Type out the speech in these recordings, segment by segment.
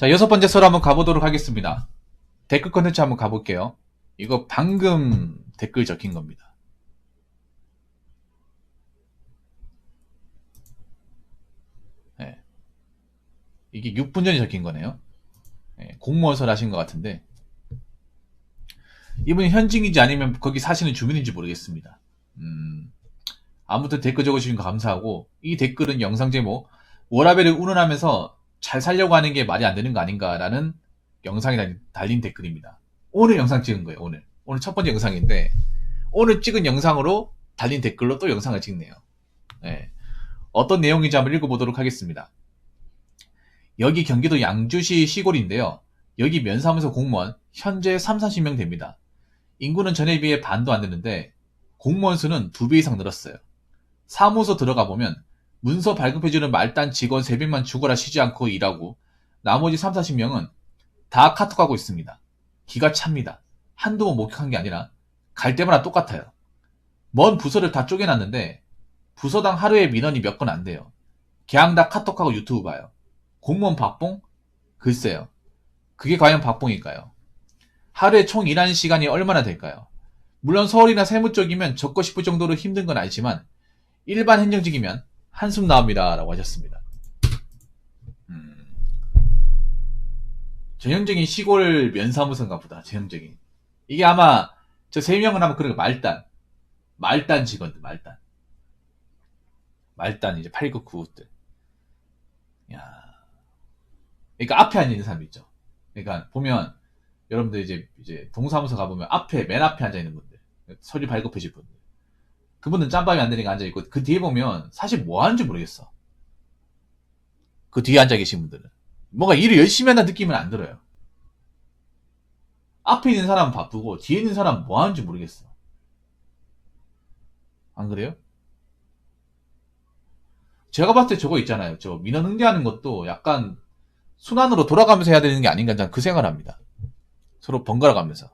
자, 6번째 썰 한번 가보도록 하겠습니다. 댓글 컨텐츠 한번 가볼게요. 이거 방금 댓글 적힌 겁니다. 네. 이게 6분 전에 적힌 거네요. 네, 공무원설 하신 것 같은데 이분이 현직인지 아니면 거기 사시는 주민인지 모르겠습니다. 아무튼 댓글 적어주신 거 감사하고, 이 댓글은 영상 제목 워라밸을 운운하면서 잘 살려고 하는 게 말이 안 되는 거 아닌가라는 영상이 달린 댓글입니다. 오늘 영상 찍은 거예요. 오늘 첫 번째 영상인데 오늘 찍은 영상으로 달린 댓글로 또 영상을 찍네요. 네. 어떤 내용인지 한번 읽어보도록 하겠습니다. 여기 경기도 양주시 시골인데요. 여기 면사무소 공무원 현재 30-40명 됩니다. 인구는 전에 비해 반도 안 되는데 공무원 수는 2배 이상 늘었어요. 사무소 들어가 보면 문서 발급해주는 말단 직원 3명만 죽어라 쉬지 않고 일하고 나머지 30-40명은 다 카톡하고 있습니다. 기가 찹니다. 한두 번 목격한 게 아니라 갈 때마다 똑같아요. 먼 부서를 다 쪼개놨는데 부서당 하루에 민원이 몇 건 안 돼요. 그냥 다 카톡하고 유튜브 봐요. 공무원 박봉? 글쎄요. 그게 과연 박봉일까요? 하루에 총 일하는 시간이 얼마나 될까요? 물론 서울이나 세무 쪽이면 적고 싶을 정도로 힘든 건 알지만 일반 행정직이면 한숨 나옵니다. 라고 하셨습니다. 전형적인 시골 면사무소인가 보다. 전형적인. 이게 아마 저 3명은 아마 그런 거 말단 직원들, 말단 이제 8급 9급들. 야. 그러니까 앞에 앉아 있는 사람 있죠. 그러니까 보면 여러분들 이제 동사무소 가보면 맨 앞에 앉아 있는 분들, 서류 발급해줄 분들, 그분은 짬밥이 안 되니까 앉아 있고 그 뒤에 보면 사실 뭐 하는지 모르겠어. 그 뒤에 앉아 계신 분들은 뭔가 일을 열심히 한다는 느낌은 안 들어요. 앞에 있는 사람은 바쁘고 뒤에 있는 사람은 뭐 하는지 모르겠어. 안 그래요? 제가 봤을 때 저거 있잖아요. 저 민원 응대하는 것도 약간 순환으로 돌아가면서 해야 되는 게 아닌가, 저는 그 생각을 합니다. 서로 번갈아 가면서.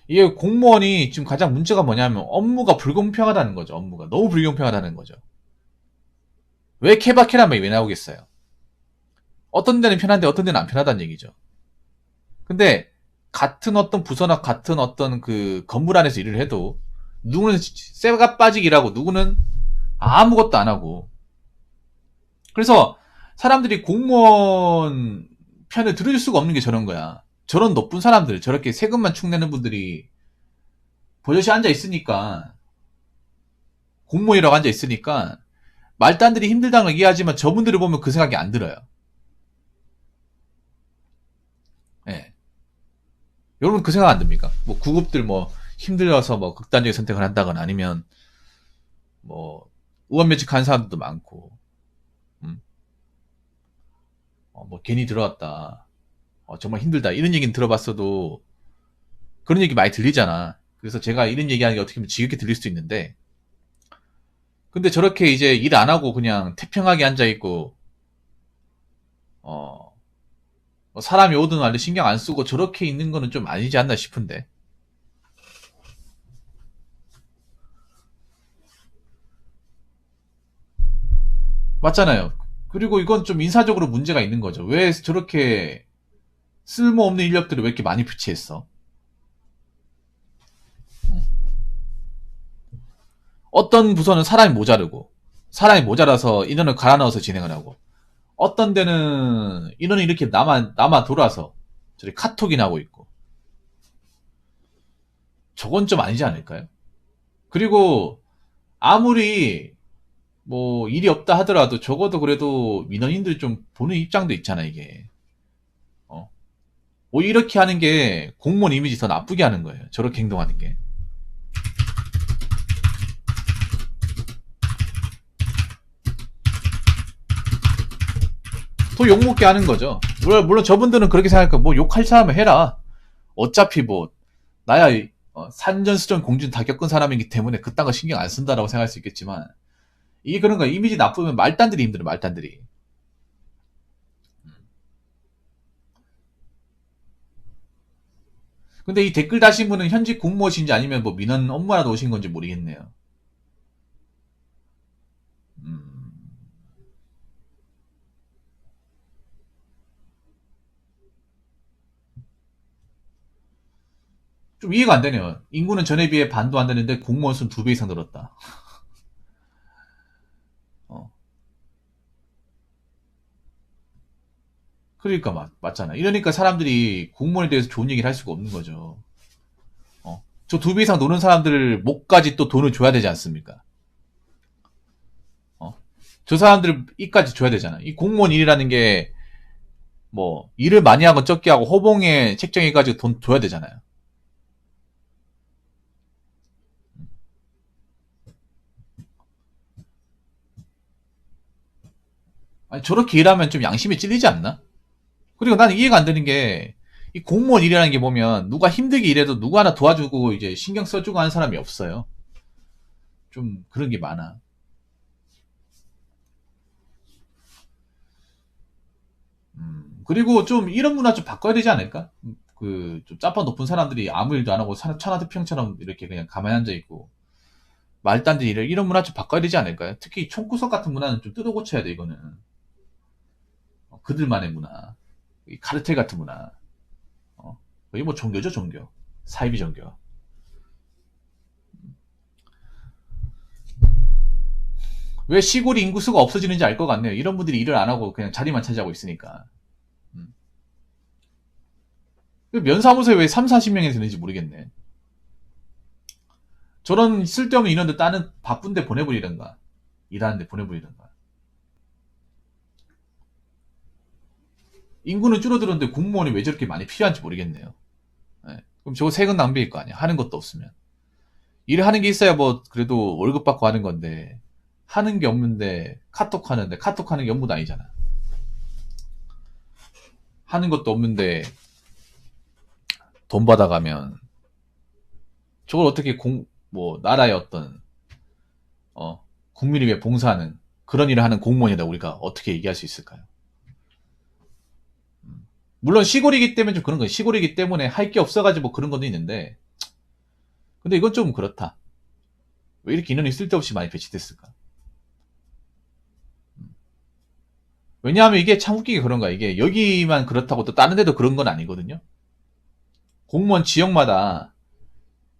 이게 공무원이 지금 가장 문제가 뭐냐면 업무가 불공평하다는 거죠. 업무가 너무 불공평하다는 거죠. 왜 케바케란 말이 왜 나오겠어요? 어떤 데는 편한데 어떤 데는 안 편하다는 얘기죠. 근데 같은 어떤 부서나 같은 어떤 그 건물 안에서 일을 해도 누구는 쇠가 빠지기 일하고 누구는 아무것도 안 하고, 그래서 사람들이 공무원 편을 들어줄 수가 없는 게 저런 거야. 저런 높은 사람들, 저렇게 세금만 축내는 분들이 버젓이 앉아 있으니까, 공무원이라고 앉아 있으니까 말단들이 힘들다는 걸 이해하지만 저분들을 보면 그 생각이 안 들어요. 예. 여러분 그 생각 안 듭니까? 뭐 구급들 뭐 힘들어서 뭐 극단적인 선택을 한다거나 아니면 뭐 의원면직한 사람들도 많고, 뭐 괜히 들어왔다, 정말 힘들다 이런 얘기는 들어봤어도 그런 얘기 많이 들리잖아. 그래서 제가 이런 얘기하는 게 어떻게 보면 지겹게 들릴 수도 있는데, 근데 저렇게 이제 일 안 하고 그냥 태평하게 앉아 있고 사람이 오든 말든 신경 안 쓰고 저렇게 있는 거는 좀 아니지 않나 싶은데. 맞잖아요. 그리고 이건 좀 인사적으로 문제가 있는 거죠. 왜 저렇게 쓸모없는 인력들을 왜 이렇게 많이 배치했어? 어떤 부서는 사람이 모자라서 인원을 갈아 넣어서 진행을 하고, 어떤 데는 인원이 이렇게 남아 돌아서 저리 카톡이 나고 있고, 저건 좀 아니지 않을까요? 그리고 아무리 뭐 일이 없다 하더라도 적어도 그래도 민원인들 좀 보는 입장도 있잖아, 이게. 뭐 이렇게 하는 게 공무원 이미지 더 나쁘게 하는 거예요. 저렇게 행동하는 게. 더 욕먹게 하는 거죠. 물론 저분들은 그렇게 생각할까, 뭐 욕할 사람은 해라. 어차피 뭐 나야 산전수전 공준 다 겪은 사람이기 때문에 그딴 거 신경 안 쓴다라고 생각할 수 있겠지만, 이게 그런 거야. 이미지 나쁘면 말단들이 힘들어, 말단들이. 근데 이 댓글 다신 분은 현직 공무원인지 아니면 뭐 민원 업무하러 오신 건지 모르겠네요. 음, 좀 이해가 안 되네요. 인구는 전에 비해 반도 안 되는데 공무원 수는 2배 이상 늘었다. 어. 그러니까 맞잖아. 이러니까 사람들이 공무원에 대해서 좋은 얘기를 할 수가 없는 거죠. 저 2배 이상 노는 사람들 목까지 또 돈을 줘야 되지 않습니까? 어? 저 사람들 이까지 줘야 되잖아. 이 공무원 일이라는 게 뭐 일을 많이 하건 적게 하고 호봉에 책정해가지고 돈 줘야 되잖아요. 아니 저렇게 일하면 좀 양심이 찔리지 않나? 그리고 나는 이해가 안 되는 게 이 공무원 일이라는 게 보면 누가 힘들게 일해도 누구 하나 도와주고 이제 신경 써주고 하는 사람이 없어요. 좀 그런 게 많아. 그리고 좀 이런 문화 좀 바꿔야 되지 않을까? 좀 짜파 높은 사람들이 아무 일도 안 하고 천하태평처럼 이렇게 그냥 가만히 앉아 있고 말도 안 되는 일을 이런 문화 좀 바꿔야 되지 않을까요? 특히 총구석 같은 문화는 좀 뜯어 고쳐야 돼 이거는. 그들만의 문화, 이 카르텔 같은 문화. 거의 뭐 종교죠 종교. 사이비 종교. 왜 시골 인구수가 없어지는지 알 것 같네요. 이런 분들이 일을 안 하고 그냥 자리만 차지하고 있으니까. 음. 면사무소에 왜 3, 40명이 되는지 모르겠네. 저런 쓸데없는 인원들 다른 바쁜데 보내버리던가. 일하는데 보내버리던가. 인구는 줄어들었는데 공무원이 왜 저렇게 많이 필요한지 모르겠네요. 네. 그럼 저거 세금 낭비일 거 아니야. 하는 것도 없으면. 일을 하는 게 있어야 뭐 그래도 월급 받고 하는 건데 하는 게 없는데 카톡 하는데 카톡 하는 게 업무도 아니잖아. 하는 것도 없는데 돈 받아가면 저걸 어떻게 뭐 나라의 어떤 국민을 위해 봉사하는 그런 일을 하는 공무원이다 우리가 어떻게 얘기할 수 있을까요? 물론 시골이기 때문에 좀 그런 거예요. 시골이기 때문에 할 게 없어가지고 뭐 그런 것도 있는데 근데 이건 좀 그렇다. 왜 이렇게 인원이 쓸데없이 많이 배치됐을까? 왜냐하면 이게 참 웃기게 그런 거야. 이게 여기만 그렇다고 또 다른 데도 그런 건 아니거든요. 공무원 지역마다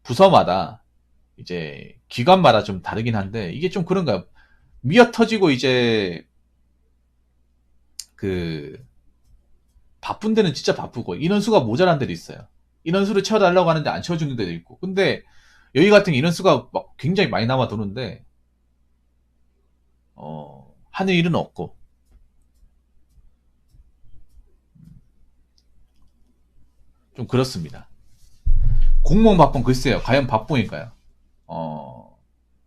부서마다 이제 기관마다 좀 다르긴 한데 이게 좀 그런 거야. 미어 터지고 이제 그 바쁜 데는 진짜 바쁘고 인원수가 모자란 데도 있어요. 인원수를 채워달라고 하는데 안 채워주는 데도 있고. 근데 여기 같은 인원수가 막 굉장히 많이 남아 도는데 하는 일은 없고 좀 그렇습니다. 공무원 박봉 글쎄요. 과연 박봉일까요?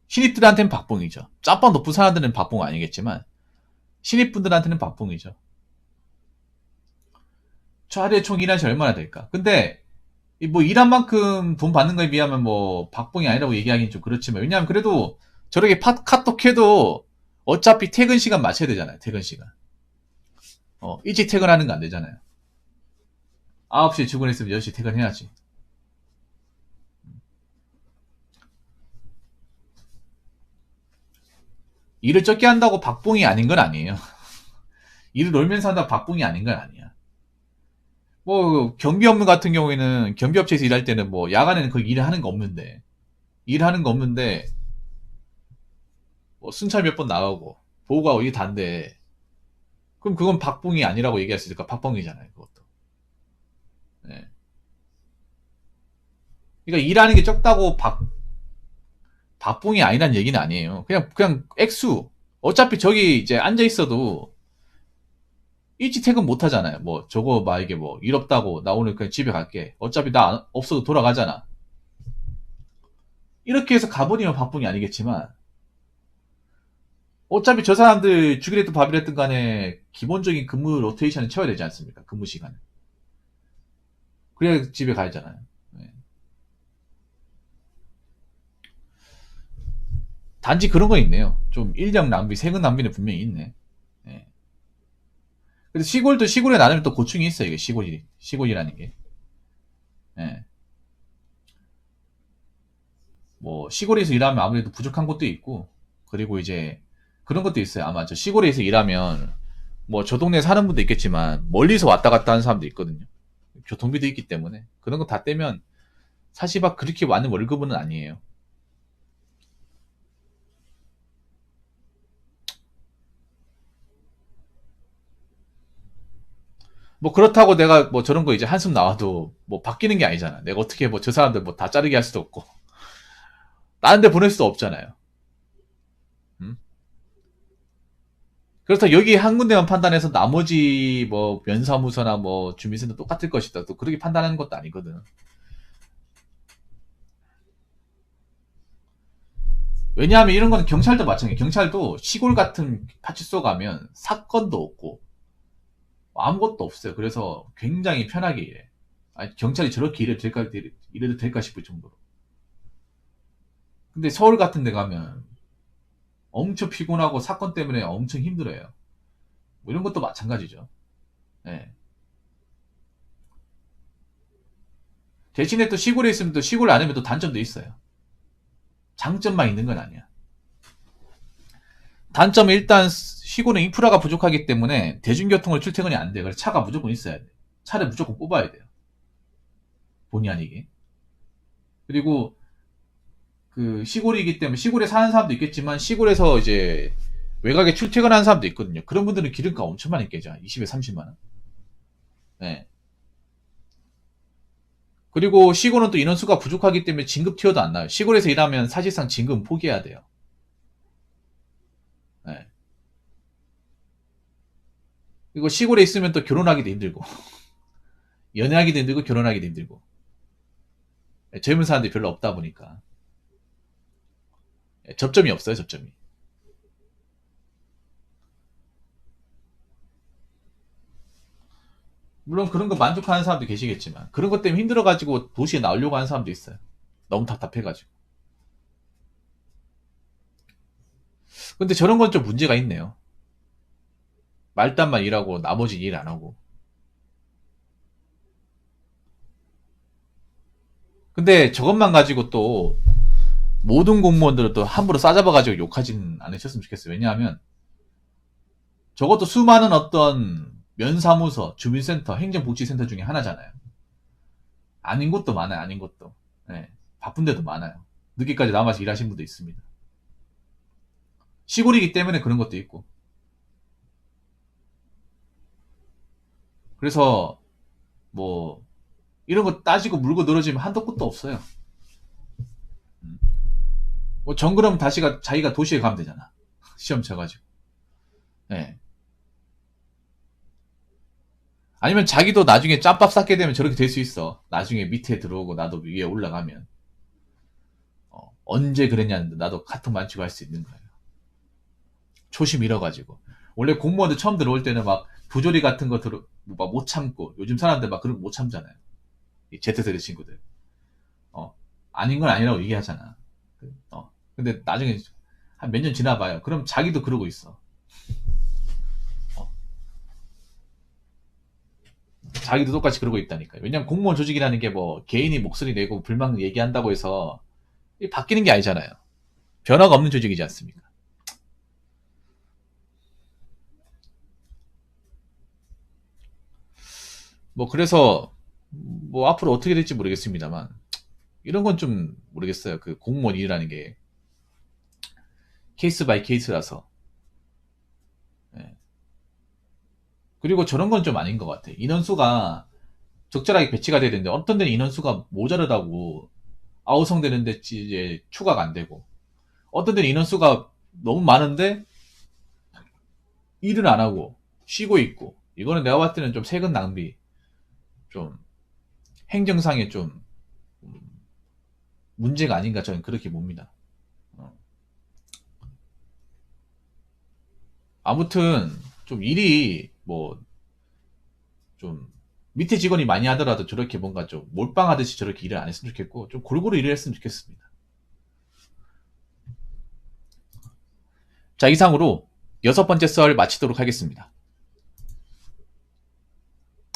신입들한테는 박봉이죠. 짬밥 높은 사람들은 박봉 아니겠지만 신입분들한테는 박봉이죠. 저 하루에 총 일한 시 얼마나 될까? 근데 뭐 일한 만큼 돈 받는 거에 비하면 뭐 박봉이 아니라고 얘기하기는 좀 그렇지만 왜냐하면 그래도 저렇게 카톡해도 어차피 퇴근 시간 맞춰야 되잖아요. 퇴근 시간. 일찍 퇴근하는 거 안 되잖아요. 9시에 출근했으면 10시 퇴근해야지. 일을 적게 한다고 박봉이 아닌 건 아니에요. 일을 놀면서 한다고 박봉이 아닌 건 아니야. 뭐 경비 업무 같은 경우에는 경비업체에서 일할 때는 뭐 야간에는 거의 일을 하는 거 없는데 일하는 거 없는데 뭐 순찰 몇 번 나가고 보고하고 이게 단데 그럼 그건 박봉이 아니라고 얘기할 수 있을까? 박봉이잖아요 그것도. 네. 그러니까 일하는 게 적다고 박봉이 아니란 얘기는 아니에요. 그냥 액수. 어차피 저기 이제 앉아 있어도 일찍 퇴근 못 하잖아요. 뭐 저거 막 이게 뭐 일 없다고 나 오늘 그냥 집에 갈게. 어차피 나 없어도 돌아가잖아. 이렇게 해서 가버리면 박봉이 아니겠지만 어차피 저 사람들 죽이랬든 밥이랬든 간에 기본적인 근무 로테이션을 채워야 되지 않습니까? 근무 시간을. 그래야 집에 가야잖아요. 네. 단지 그런 거 있네요. 좀 인력 낭비, 세금 낭비는 분명히 있네. 네. 근데 시골도 시골에 나누면 또 고충이 있어요. 이게 시골이라는 게. 네. 뭐 시골에서 일하면 아무래도 부족한 것도 있고 그리고 이제 그런 것도 있어요. 아마 저 시골에서 일하면 뭐 저 동네 사는 분도 있겠지만 멀리서 왔다 갔다 하는 사람도 있거든요. 교통비도 있기 때문에 그런 거 다 떼면 사실 막 그렇게 많은 월급은 아니에요. 뭐 그렇다고 내가 뭐 저런 거 이제 한숨 나와도 뭐 바뀌는 게 아니잖아. 내가 어떻게 뭐 저 사람들 뭐 다 자르게 할 수도 없고 다른 데 보낼 수도 없잖아요. 음? 그렇다고 여기 한 군데만 판단해서 나머지 뭐 면사무소나 뭐 주민센터 똑같을 것이다. 또 그렇게 판단하는 것도 아니거든. 왜냐하면 이런 건 경찰도 마찬가지예요. 경찰도 시골 같은 파출소 가면 사건도 없고 아무것도 없어요. 그래서 굉장히 편하게 일해. 아니, 경찰이 저렇게 일해도 될까 싶을 정도로. 근데 서울 같은 데 가면 엄청 피곤하고 사건 때문에 엄청 힘들어요. 뭐 이런 것도 마찬가지죠. 예. 대신에 또 시골에 있으면 또 시골 안에면 또 단점도 있어요. 장점만 있는 건 아니야. 단점은 일단 시골은 인프라가 부족하기 때문에 대중교통을 출퇴근이 안 돼요. 그래서 차가 무조건 있어야 돼. 차를 무조건 뽑아야 돼요. 본의 아니게. 그리고 그 시골이기 때문에 시골에 사는 사람도 있겠지만 시골에서 이제 외곽에 출퇴근하는 사람도 있거든요. 그런 분들은 기름값 엄청 많이 깨져. 20에 30만 원. 네. 그리고 시골은 또 인원수가 부족하기 때문에 진급 티어도 안 나요. 시골에서 일하면 사실상 진급은 포기해야 돼요. 네. 그리고 시골에 있으면 또 결혼하기도 힘들고 연애하기도 힘들고 결혼하기도 힘들고 네, 젊은 사람들이 별로 없다 보니까 네, 접점이 없어요. 접점이. 물론 그런 거 만족하는 사람도 계시겠지만 그런 것 때문에 힘들어가지고 도시에 나오려고 하는 사람도 있어요. 너무 답답해가지고. 근데 저런 건 좀 문제가 있네요. 말단만 일하고 나머지 일 안 하고. 근데 저것만 가지고 또 모든 공무원들을 또 함부로 싸잡아가지고 욕하진 않으셨으면 좋겠어요. 왜냐하면 저것도 수많은 어떤 면사무소, 주민센터, 행정복지센터 중에 하나잖아요. 아닌 것도 많아요. 아닌 것도. 네, 바쁜 데도 많아요. 늦게까지 남아서 일하신 분도 있습니다. 시골이기 때문에 그런 것도 있고. 그래서 뭐 이런 거 따지고 물고 늘어지면 한도 끝도 없어요. 음. 뭐 정그러면 다시가 자기가 도시에 가면 되잖아. 시험 쳐가지고. 네. 아니면 자기도 나중에 짬밥 쌓게 되면 저렇게 될 수 있어. 나중에 밑에 들어오고 나도 위에 올라가면 언제 그랬냐는데 나도 카톡 만지고 할 수 있는 거예요. 초심 잃어가지고. 원래 공무원들 처음 들어올 때는 막 부조리 같은 거 들어 막 못 참고 요즘 사람들 막 그런 거 못 참잖아요. 이 Z세대 친구들. 어 아닌 건 아니라고 얘기하잖아. 근데 나중에 한 몇 년 지나봐요. 그럼 자기도 그러고 있어. 어, 자기도 똑같이 그러고 있다니까요. 왜냐면 공무원 조직이라는 게 뭐 개인이 목소리 내고 불만 얘기한다고 해서 바뀌는 게 아니잖아요. 변화가 없는 조직이지 않습니까? 뭐 그래서 뭐 앞으로 어떻게 될지 모르겠습니다만 이런 건 좀 모르겠어요. 그 공무원 일이라는 게 케이스 바이 케이스라서. 예. 그리고 저런 건 좀 아닌 것 같아. 인원수가 적절하게 배치가 돼야 되는데 어떤 데는 인원수가 모자르다고 아우성되는데 이제 추가가 안 되고 어떤 데는 인원수가 너무 많은데 일을 안 하고 쉬고 있고 이거는 내가 봤을 때는 좀 세금 낭비, 좀 행정상에 좀 문제가 아닌가 저는 그렇게 봅니다. 어. 아무튼 좀 일이 뭐 좀 밑에 직원이 많이 하더라도 저렇게 뭔가 좀 몰빵하듯이 저렇게 일을 안 했으면 좋겠고 좀 골고루 일을 했으면 좋겠습니다. 자, 이상으로 6번째 썰 마치도록 하겠습니다.